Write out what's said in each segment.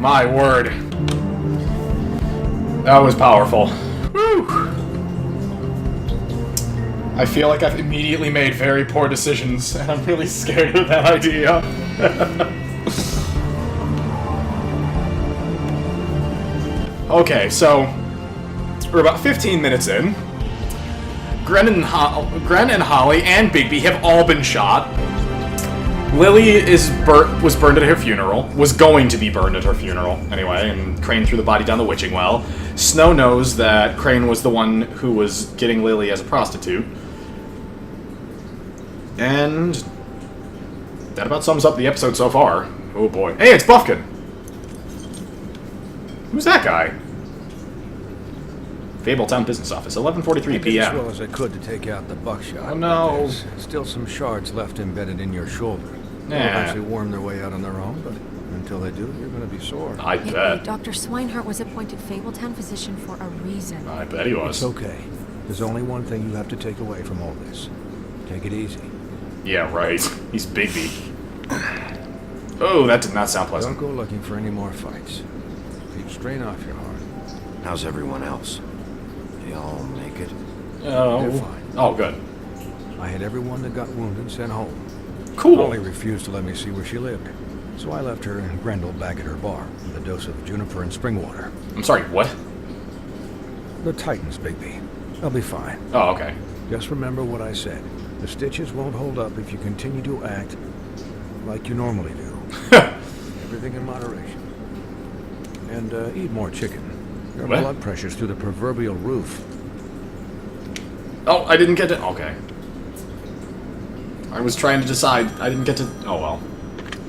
My word. That was powerful. Whew. I feel like I've immediately made very poor decisions, and I'm really scared of that idea. Okay, so we're about 15 minutes in. Gren and Holly and Bigby have all been shot. Lily was burned at her funeral. Was going to be burned at her funeral, anyway, and Crane threw the body down the witching well. Snow knows that Crane was the one who was getting Lily as a prostitute. And that about sums up the episode so far. Oh boy. Hey, it's Buffkin! Who's that guy? Fabletown Business Office, 11:43 p.m. I did as well as I could to take out the buckshot. Oh no. There's still some shards left embedded in your shoulder. They'll eventually worm their way out on their own, but until they do, you're going to be sore. I bet. Dr. Swinehart was appointed Fabletown physician for a reason. I bet he was. It's okay. There's only one thing you have to take away from all this. Take it easy. Yeah, right. He's Bigby. Oh, that did not sound pleasant. Don't go looking for any more fights. Keep strain off your heart. How's everyone else? They all make it? Oh. They're fine. Oh, good. I had everyone that got wounded sent home. Cool. Holly refused to let me see where she lived, so I left her and Grendel back at her bar with a dose of juniper and spring water. I'm sorry, what? The Titans, Bigby. They'll be fine. Oh, okay. Just remember what I said. The stitches won't hold up if you continue to act like you normally do. Everything in moderation. And eat more chicken. Your What? blood pressure's through the proverbial roof. Oh, I didn't get to... Okay. I was trying to decide. I didn't get to... Oh, well.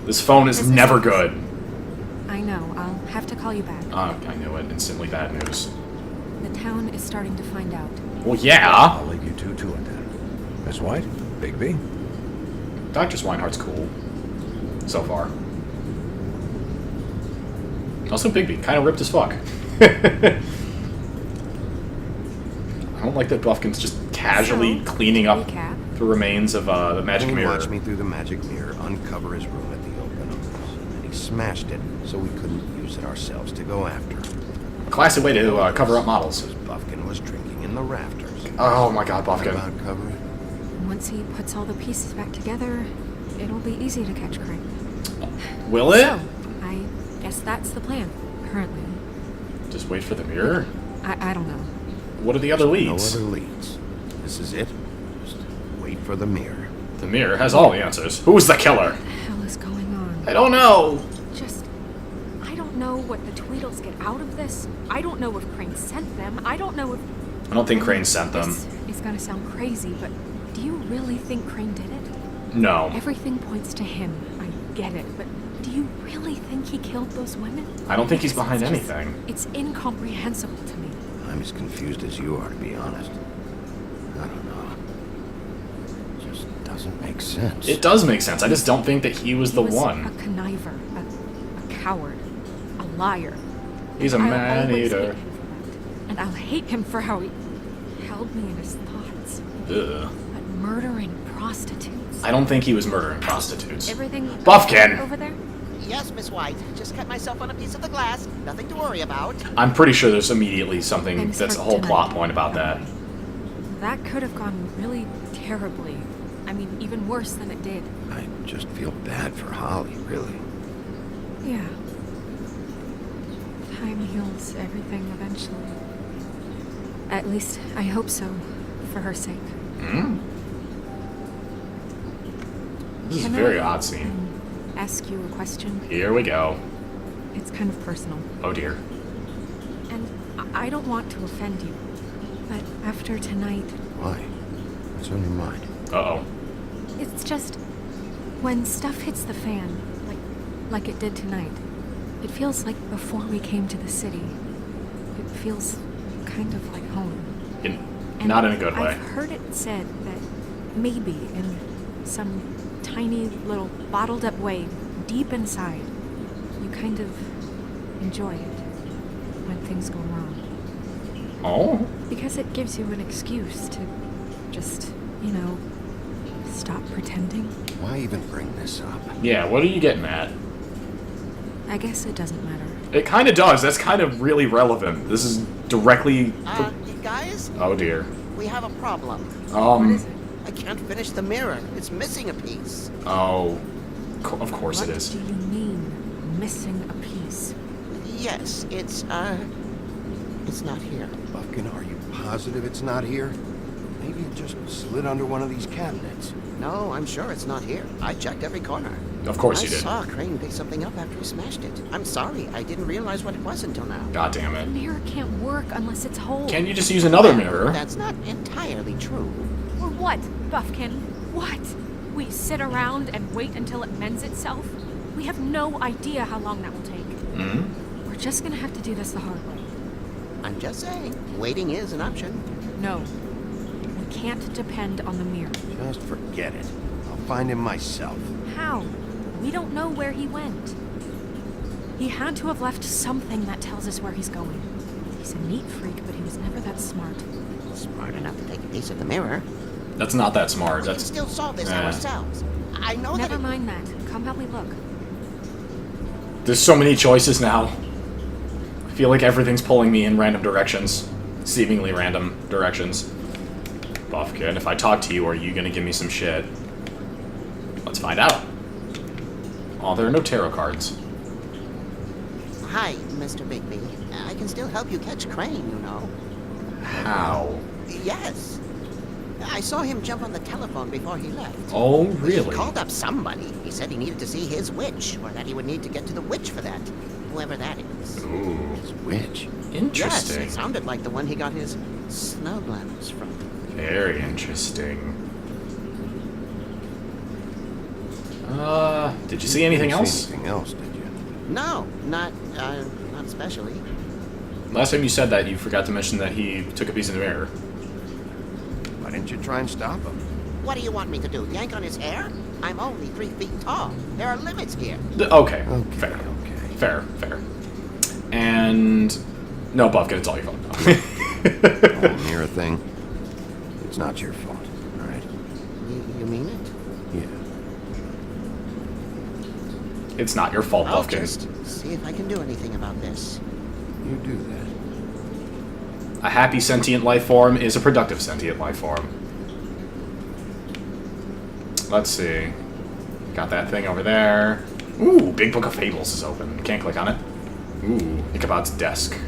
This phone is never good. I know. I'll have to call you back. I knew it. Instantly bad news. The town is starting to find out. Well, yeah. I'll leave you two to it then. Miss White, Bigby. Dr. Swinehart's cool. So far. Also, Bigby. Kind of ripped as fuck. I don't like that Buffkin's just casually cleaning up the remains of the magic He mirror. watched me through the magic mirror uncover his room at the open, and he smashed it so we couldn't use it ourselves to go after. A classic way to cover up models. Because Buffkin was drinking in the rafters. Oh my god, What Buffkin. about covering? Once he puts all the pieces back together, it'll be easy to catch Crane. Will it? So, I guess that's the plan, currently. Just wait for the mirror? I don't know. What are the other No leads? other leads. This is it. Just wait for the mirror. The mirror has all the answers. Who's the killer? What the hell is going on? I don't know. I don't know what the Tweedles get out of this. I don't know if Crane sent them. I don't know if... I don't think Crane sent them. This is gonna sound crazy, but do you really think Crane did it? No. Everything points to him. I get it, but do you really think he killed those women? I don't think he's Because behind it's just- anything. It's incomprehensible to me. I'm as confused as you are, to be honest. I don't know. It just doesn't make sense. It does make sense. I just don't think that he was the He was one. a conniver, a coward, a liar. He's a I'll man always eater. hate him for that. And I'll hate him for how he held me in his thoughts. Ugh. But murdering prostitutes. I don't think he was murdering prostitutes. Everything Buffkin! over there? Yes, Miss White. Just cut myself on a piece of the glass. Nothing to worry about. I'm pretty sure there's immediately something Thanks that's a for whole tonight. plot point about that. That could have gone really terribly. I mean, even worse than it did. I just feel bad for Holly, really. Yeah. Time heals everything eventually. At least, I hope so, for her sake. Hmm? This is a Can very I, odd scene. Ask you a question? Here we go. It's kind of personal. Oh dear. And I don't want to offend you, but after tonight, Why? What's on your mind? Uh-oh. it's just when stuff hits the fan, like it did tonight, it feels like before we came to the city. It feels kind of like home. And Not in a good way. I've heard it said that maybe in some tiny little bottled up way deep inside, you kind of enjoy it when things go wrong. Oh? Because it gives you an excuse to just, stop pretending. Why even bring this up? Yeah, what are you getting at? I guess it doesn't matter. It kind of does. That's kind of really relevant. This is directly... You guys, Oh, dear. we have a problem. What is it? I can't finish the mirror. It's missing a piece. Oh, of course What it is. do you mean, missing a piece? Yes, it's not here. Buffkin, are you positive it's not here? Maybe it just slid under one of these cabinets. No, I'm sure it's not here. I checked every corner. Of course you I did. saw Crane pick something up after he smashed it. I'm sorry, I didn't realize what it was until now. God damn The it. mirror can't work unless it's whole. Can't you just use another mirror? That's not entirely true. Or what, Buffkin? What? We sit around and wait until it mends itself? We have no idea how long that will take. Hmm? We're just gonna have to do this the hard way. I'm just saying, waiting is an option. No. We can't depend on the mirror. Just forget it. I'll find him myself. How? We don't know where he went. He had to have left something that tells us where he's going. He's a neat freak, but he was never that smart. Smart enough to take a piece of the mirror. That's not that smart. We can That's... still solve this Eh. ourselves. I know Never that. mind that. Come help me look. There's so many choices now. I feel like everything's pulling me in random directions. Seemingly random directions. Buffkin, if I talk to you, are you gonna give me some shit? Let's find out. Oh, there are no tarot cards. Hi, Mr. Bigby. I can still help you catch Crane, you know. How? Yes. I saw him jump on the telephone before he left. Oh, He really? called up somebody. He said he needed to see his witch, or that he would need to get to the witch for that. Whoever that is. Ooh, His witch. Yes, interesting. it sounded like the one he got his snow glasses from. Very interesting. Did you see anything Didn't else? see anything else, did you? No, not especially. Last time you said that, you forgot to mention that he took a piece of the mirror. Why didn't you try and stop him? What do you want me to do? Yank on his hair? I'm only 3 feet tall. There are limits here. Okay, Okay, fair. okay. Fair. And... No, Buffkin, it's all your fault. The whole mirror thing. It's not your fault, all right? You mean it? Yeah. It's not your fault, I'll Buffkin. just see if I can do anything about this. You do that. A happy sentient life form is a productive sentient life form. Let's see. Got that thing over there. Ooh, Big Book of Fables is open. Can't click on it. Ooh, Ichabod's desk.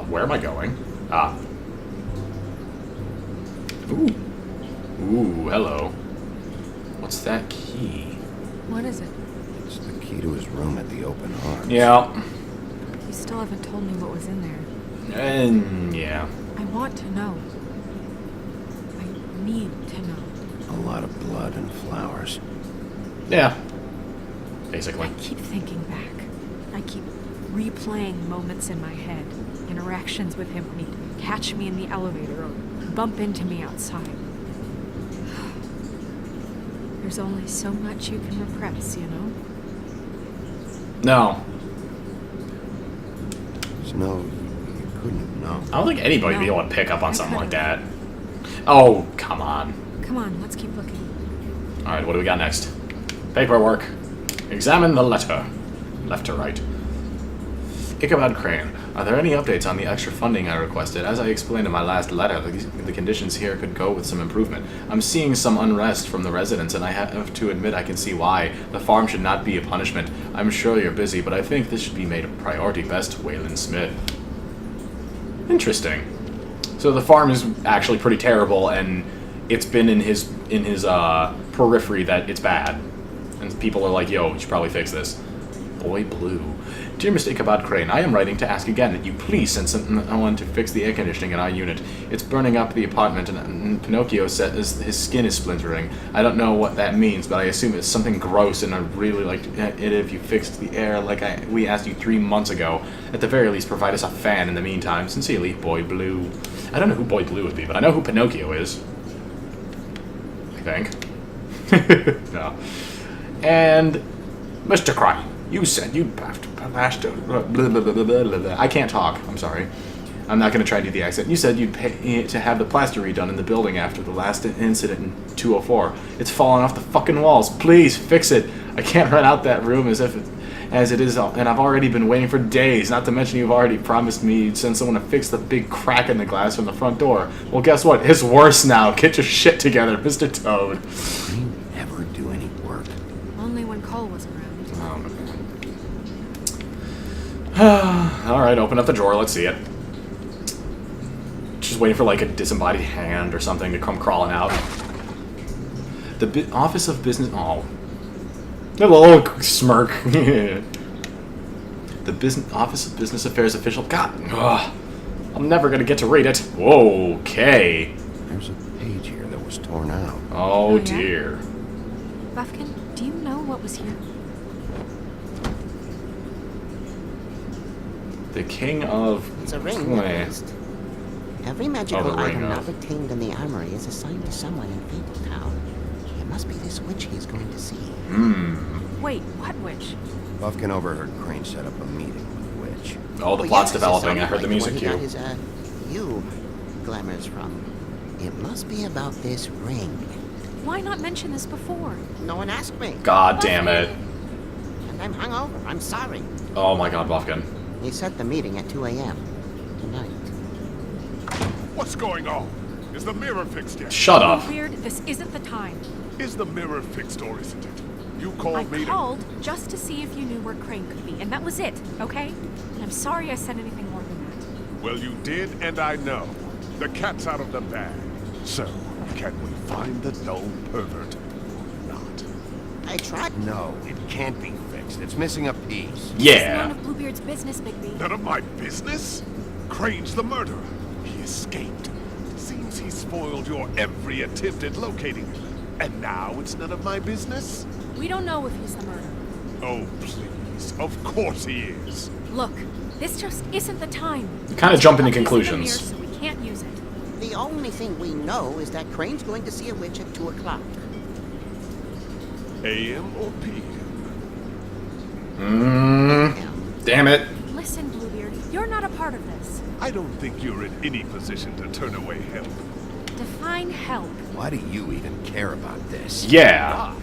Where am I going? Ah. Ooh, hello. What's that key? What is it? It's the key to his room at the open arms. Yeah. You still haven't told me what was in there. And yeah. I want to know. I need to know. A lot of blood and flowers. Yeah. Basically. I keep thinking back. I keep replaying moments in my head. Interactions with him when he'd catch me in the elevator or bump into me outside. There's only so much you can repress, you know? No. No, you couldn't know. I don't think anybody would be No, able to pick up on I something like couldn't. that. Oh, come on. Come on, let's keep looking. Alright, what do we got next? Paperwork. Examine the letter. Left to right. Ichabod Crane. Are there any updates on the extra funding I requested? As I explained in my last letter, the conditions here could go with some improvement. I'm seeing some unrest from the residents, and I have to admit I can see why. The farm should not be a punishment. I'm sure you're busy, but I think this should be made a priority. Best, Waylon Smith. Interesting. So the farm is actually pretty terrible, and it's been in his periphery that it's bad. And people are like, yo, you should probably fix this. Boy Blue. Dear Mr. Ichabod Crane, I am writing to ask again that you please send someone to fix the air conditioning in our unit. It's burning up the apartment, and Pinocchio said his skin is splintering. I don't know what that means, but I assume it's something gross, and I'd really like it if you fixed the air like we asked you 3 months ago. At the very least, provide us a fan in the meantime. Sincerely, Boy Blue. I don't know who Boy Blue would be, but I know who Pinocchio is. I think. No. And Mr. Crane, you said you'd have to pass to... I can't talk, I'm sorry. I'm not going to try to do the accent. You said you'd pay to have the plaster redone in the building after the last incident in 204. It's falling off the fucking walls. Please fix it. I can't run out that room as it is, and I've already been waiting for days. Not to mention you've already promised me you'd send someone to fix the big crack in the glass from the front door. Well, guess what? It's worse now. Get your shit together, Mr. Toad. You never do any work. Only when Cole was around. Alright, open up the drawer. Let's see it. Just waiting for like a disembodied hand or something to come crawling out. The Office of Business... Oh. A little smirk. The Office of Business Affairs official. God. Ugh. I'm never going to get to read it. Okay. There's a page here that was torn out. Oh, yeah? dear. Buffkin, do you know what was here? The King of... It's a ring, at least. Every magical item not obtained in the armory is assigned to someone in Fabletown. It must be this witch he's going to see. Wait, what witch? Buffkin overheard Crane set up a meeting with the witch. Oh, the plot's developing. I heard the music cue. Where he got his, glamours from. It must be about this ring. Why not mention this before? No one asked me. God damn it. And I'm hungover. I'm sorry. Oh my god, Buffkin. He set the meeting at 2 a.m. tonight. What's going on? Is the mirror fixed yet? Shut up. Bluebeard, this isn't the time. Is the mirror fixed or isn't it? You called me I called just to see if you knew where Crane could be, and that was it, okay? And I'm sorry I said anything more than that. Well, you did, and I know. The cat's out of the bag. So, can we find the dull pervert or not? I tried. No, it can't be fixed. It's missing a piece. It's Yeah. none of Bluebeard's business, Bigby. None of my business? Crane's the murderer. He escaped. Seems he spoiled your every attempt at locating him. And now it's none of my business? We don't know if he's the murderer. Oh, please. Of course he is. Look, this just isn't the time. You kind of jump into Buffy's in the conclusions. mirror, so we can't use it. The only thing we know is that Crane's going to see a witch at 2 o'clock. AM or PM? Damn it. Listen, Bluebeard, you're not a part of this. I don't think you're in any position to turn away help. Define help. Why do you even care about this? Yeah.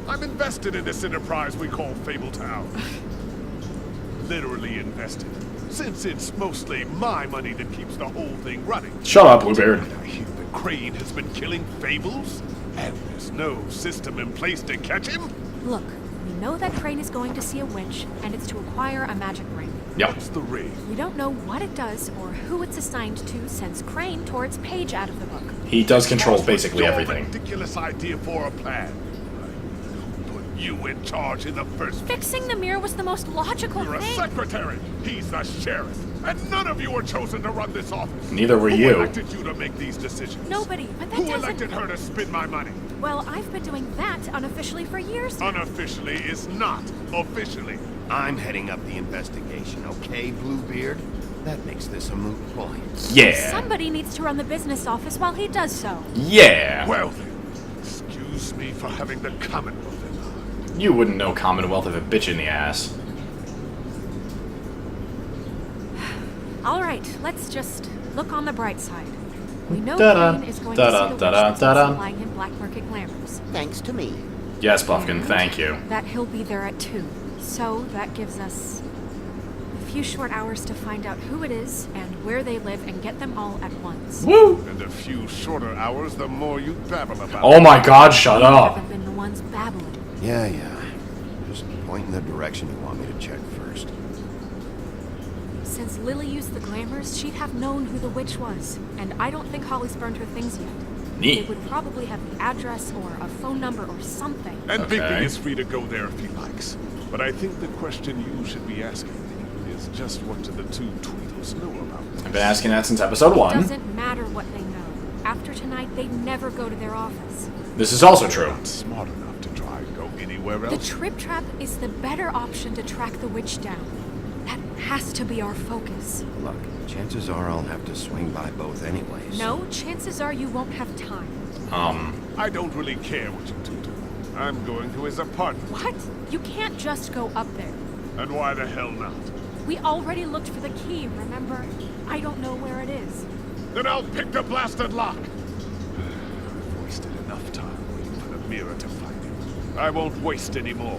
I'm invested in this enterprise we call Fabletown. Literally invested. Since it's mostly my money that keeps the whole thing running. Shut up, Bluebeard. I hear that Crane has been killing Fables, and there's no system in place to catch him? Look, we know that Crane is going to see a witch, and it's to acquire a magic ring. Yep. What's the ring? We don't know what it does or who it's assigned to since Crane tore its page out of the book. He does control basically Your everything. ridiculous idea for a plan. Who put you in charge in the first place? Fixing the mirror was the most logical You're a thing. secretary. He's the sheriff. And none of you were chosen to run this office. Neither were Who you. elected you to make these decisions? Nobody, but that Who doesn't... elected her to spend my money? Well, I've been doing that unofficially for years now. Unofficially is not officially. I'm heading up the investigation, okay, Bluebeard? That makes this a moot point. Yeah. Somebody needs to run the business office while he does so. Yeah. Well then, excuse me for having the Commonwealth in mind. You wouldn't know Commonwealth if a bitch in the ass. All right, let's just look on the bright side. We know Da-da, Crane is going to da-da, see the witch da-da, that's da-da. supplying him black market glamours. Thanks to me. Yes, Buffkin, And thank you. that he'll be there at 2. So that gives us a few short hours to find out who it is and where they live and get them all at once. Woo! And a few shorter hours, the more you babble about Oh my god, shut We up. haven't been the ones babbling. Yeah. Just point in the direction you want me to check first. Since Lily used the glamours, she'd have known who the witch was. And I don't think Holly's burned her things yet. Neat. They would probably have the address or a phone number or something. And Okay. Bigby is free to go there if he likes. But I think the question you should be asking is just what do the two Tweedles know about this? I've been asking that since episode 1. Doesn't matter what they know. After tonight, they'd never go to their office. This is also true. Not smart enough to try and go anywhere The else. trip trap is the better option to track the witch down. That has to be our focus. Look, chances are I'll have to swing by both anyways. No, chances are you won't have time. I don't really care what you two do. I'm going to his apartment. What? You can't just go up there. And why the hell not? We already looked for the key, remember? I don't know where it is. Then I'll pick the blasted lock. I've wasted enough time waiting for the mirror to find it. I won't waste any more.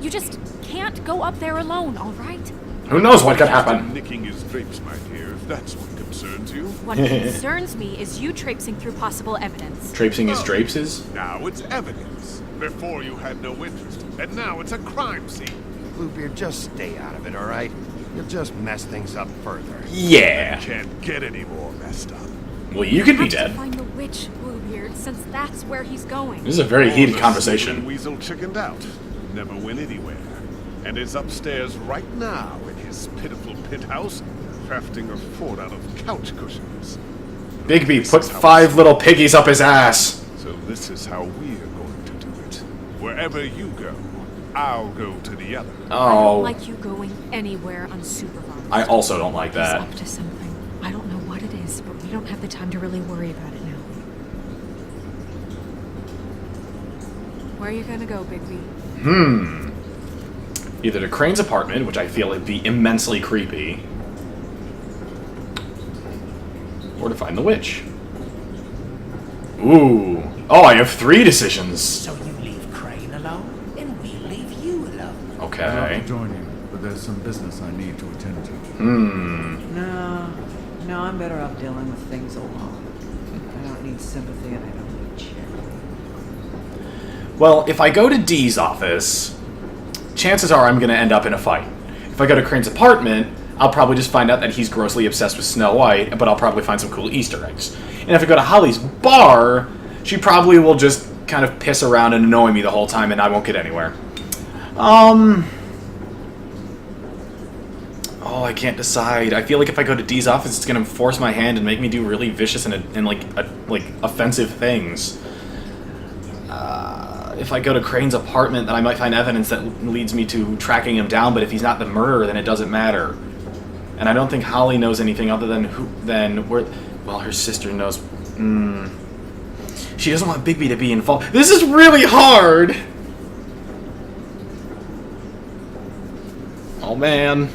You just can't go up there alone, all right? Who knows what could I'm happen? nicking his drapes, my dear, if that's what concerns you. What concerns me is you traipsing through possible evidence. Traipsing his drapeses? Now it's evidence. Before you had no interest, and now it's a crime scene. Bluebeard, just stay out of it, all right? You'll just mess things up further. Yeah. Can't get any more messed up. Well, you could be Have to dead. find the witch, Bluebeard, since that's where he's going. This is a very heated The conversation. Weasel chickened out. Never went anywhere. And is upstairs right now in his pitiful penthouse, crafting a fort out of couch cushions. Bigby, put 5 little piggies up his ass. So this is how we're going to do it. Wherever you go, I'll go to the other. I Oh, don't like you going anywhere unsupervised. I also don't like He's that. up to something. I don't know what it is, but we don't have the time to really worry about it now. Where are you gonna go, Bigby? Either to Crane's apartment, which I feel would be immensely creepy, or to find the witch. Ooh. Oh, I have 3 decisions. So you leave Crane alone, and we leave you alone. I'd love Okay. to join you, but there's some business I need to attend to. No, I'm better off dealing with things alone. I don't need sympathy and I don't need charity. Well, if I go to Dee's office, chances are I'm going to end up in a fight. If I go to Crane's apartment, I'll probably just find out that he's grossly obsessed with Snow White, but I'll probably find some cool Easter eggs. And if I go to Holly's bar, she probably will just kind of piss around and annoy me the whole time and I won't get anywhere. Oh, I can't decide. I feel like if I go to Dee's office, it's going to force my hand and make me do really vicious and like offensive things. If I go to Crane's apartment, then I might find evidence that leads me to tracking him down, but if he's not the murderer, then it doesn't matter. And I don't think Holly knows anything other than well, her sister knows. She doesn't want Bigby to be involved. This is really hard! Oh, man.